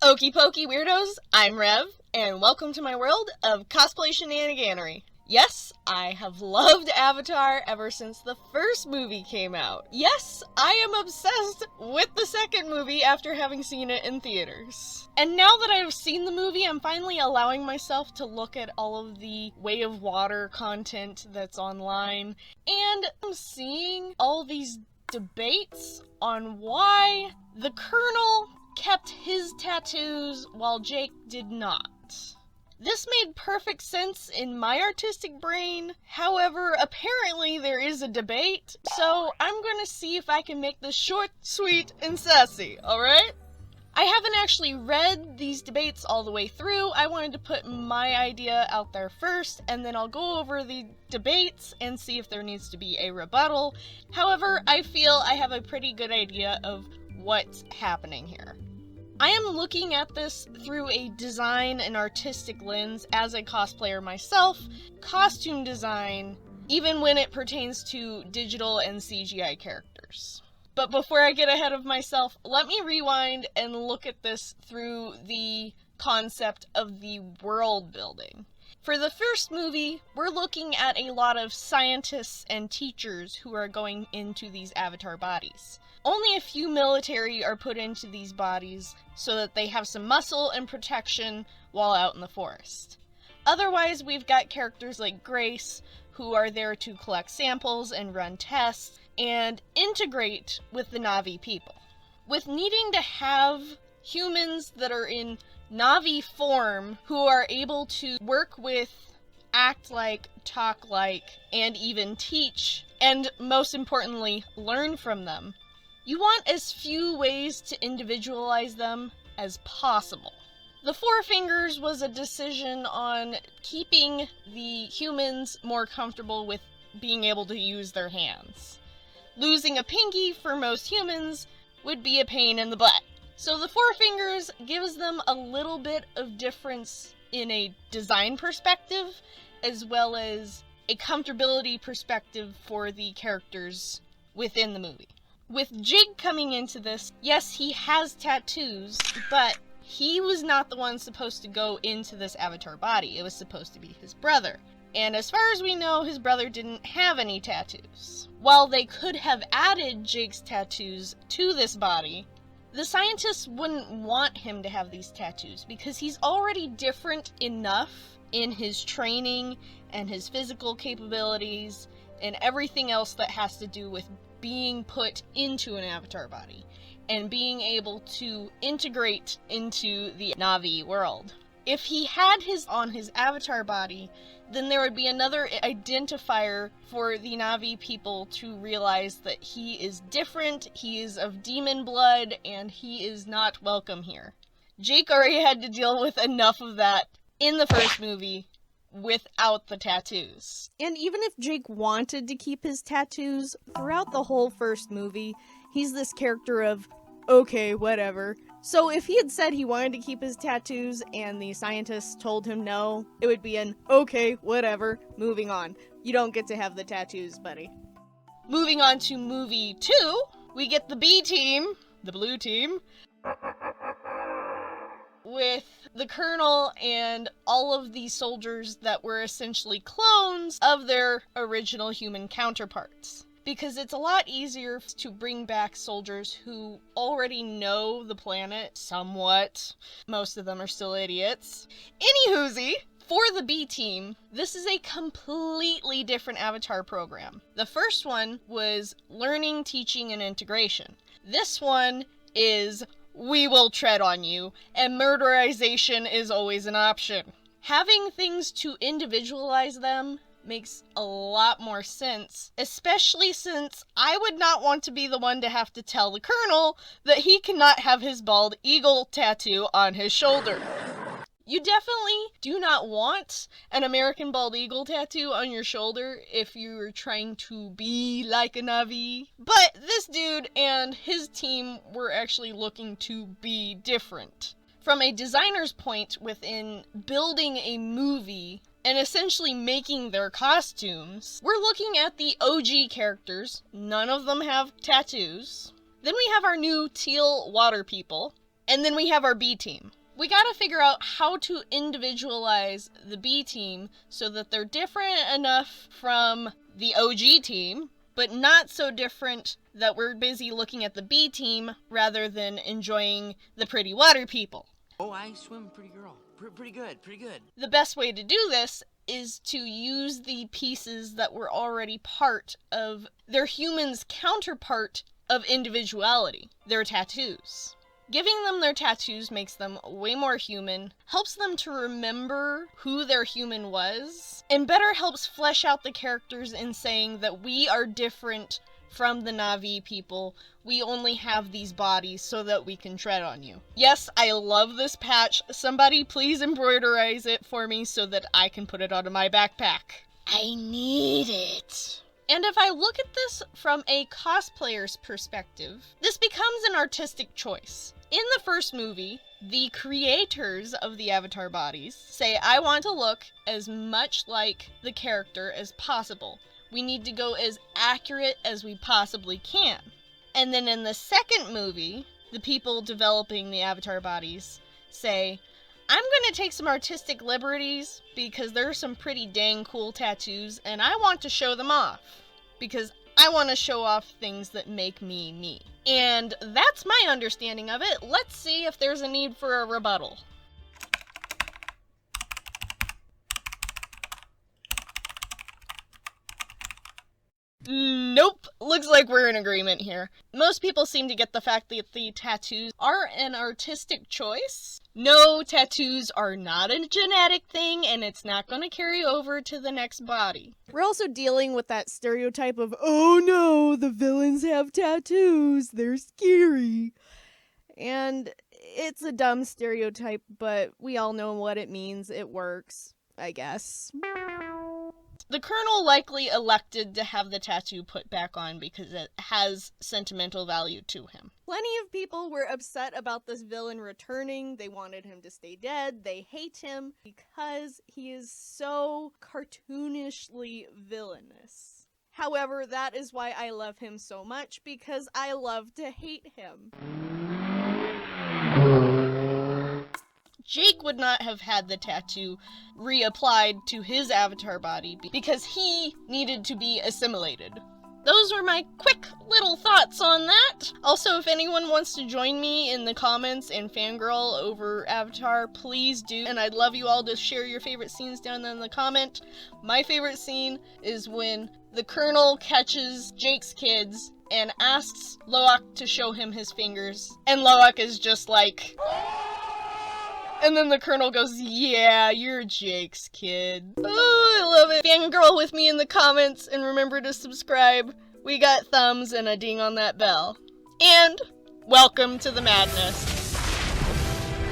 Okie pokey weirdos, I'm Rev, and welcome to my world of cosplay shenaniganery. Yes, I have loved Avatar ever since the first movie came out. Yes, I am obsessed with the second movie after having seen it in theaters. And now that I've seen the movie, I'm finally allowing myself to look at all of the Way of Water content that's online, and I'm seeing all these debates on why the Colonel kept his tattoos while Jake did not. This made perfect sense in my artistic brain. However, apparently there is a debate, so I'm gonna see if I can make this short, sweet, and sassy, alright? I haven't actually read these debates all the way through. I wanted to put my idea out there first, and then I'll go over the debates and see if there needs to be a rebuttal. However, I feel I have a pretty good idea of what's happening here. I am looking at this through a design and artistic lens as a cosplayer myself, costume design, even when it pertains to digital and CGI characters. But before I get ahead of myself, let me rewind and look at this through the concept of the world building. For the first movie, we're looking at a lot of scientists and teachers who are going into these avatar bodies. Only a few military are put into these bodies so that they have some muscle and protection while out in the forest. Otherwise, we've got characters like Grace, who are there to collect samples and run tests and integrate with the Na'vi people. With needing to have humans that are in Na'vi form who are able to work with, act like, talk like, and even teach, and most importantly, learn from them, you want as few ways to individualize them as possible. The Four Fingers was a decision on keeping the humans more comfortable with being able to use their hands. Losing a pinky for most humans would be a pain in the butt. So the Four Fingers gives them a little bit of difference in a design perspective, as well as a comfortability perspective for the characters within the movie. With Jake coming into this, yes, he has tattoos, but he was not the one supposed to go into this avatar body. It was supposed to be his brother. And as far as we know, his brother didn't have any tattoos. While they could have added Jake's tattoos to this body, the scientists wouldn't want him to have these tattoos because he's already different enough in his training and his physical capabilities and everything else that has to do with being put into an avatar body and being able to integrate into the Na'vi world. If he had his on his avatar body, then there would be another identifier for the Na'vi people to realize that he is different, he is of demon blood, and he is not welcome here. Jake already had to deal with enough of that in the first movie without the tattoos. And even if Jake wanted to keep his tattoos, throughout the whole first movie, he's this character of, okay, whatever. So if he had said he wanted to keep his tattoos and the scientists told him no, it would be an, okay, whatever, moving on. You don't get to have the tattoos, buddy. Moving on to movie 2, we get the B team, the blue team, with the Colonel and all of the soldiers that were essentially clones of their original human counterparts. Because it's a lot easier to bring back soldiers who already know the planet somewhat. Most of them are still idiots. Anywhoosie, for the B team, this is a completely different avatar program. The first one was learning, teaching, and integration. This one is we will tread on you, and murderization is always an option. Having things to individualize them makes a lot more sense, especially since I would not want to be the one to have to tell the Colonel that he cannot have his bald eagle tattoo on his shoulder. You definitely do not want an American bald eagle tattoo on your shoulder if you're trying to be like a Na'vi. But this dude and his team were actually looking to be different. From a designer's point within building a movie and essentially making their costumes, we're looking at the OG characters. None of them have tattoos. Then we have our new teal water people. And then we have our B team. We gotta figure out how to individualize the B team so that they're different enough from the OG team, but not so different that we're busy looking at the B team rather than enjoying the pretty water people. Oh, I swim, pretty girl. Pretty good, pretty good. The best way to do this is to use the pieces that were already part of their human's counterpart of individuality, their tattoos. Giving them their tattoos makes them way more human, helps them to remember who their human was, and better helps flesh out the characters in saying that we are different from the Na'vi people. We only have these bodies so that we can tread on you. Yes, I love this patch. Somebody please embroiderize it for me so that I can put it onto my backpack. I need it. And if I look at this from a cosplayer's perspective, this becomes an artistic choice. In the first movie, the creators of the avatar bodies say, I want to look as much like the character as possible. We need to go as accurate as we possibly can. And then in the second movie, the people developing the avatar bodies say, I'm going to take some artistic liberties because there are some pretty dang cool tattoos and I want to show them off because I want to show off things that make me me. And that's my understanding of it. Let's see if there's a need for a rebuttal. Nope. Looks like we're in agreement here. Most people seem to get the fact that the tattoos are an artistic choice. No, tattoos are not a genetic thing, and it's not going to carry over to the next body. We're also dealing with that stereotype of, oh no, the villains have tattoos, they're scary. And it's a dumb stereotype, but we all know what it means. It works, I guess. The Colonel likely elected to have the tattoo put back on because it has sentimental value to him. Plenty of people were upset about this villain returning. They wanted him to stay dead. They hate him because he is so cartoonishly villainous. However, that is why I love him so much, because I love to hate him. Jake would not have had the tattoo reapplied to his avatar body because he needed to be assimilated. Those were my quick little thoughts on that. Also, if anyone wants to join me in the comments and fangirl over Avatar, please do. And I'd love you all to share your favorite scenes down in the comment. My favorite scene is when the Colonel catches Jake's kids and asks Loak to show him his fingers. And Loak is just like... And then the Colonel goes, yeah, you're Jake's kid. Oh, I love it. Fangirl with me in the comments, and remember to subscribe. We got thumbs and a ding on that bell. And welcome to the madness.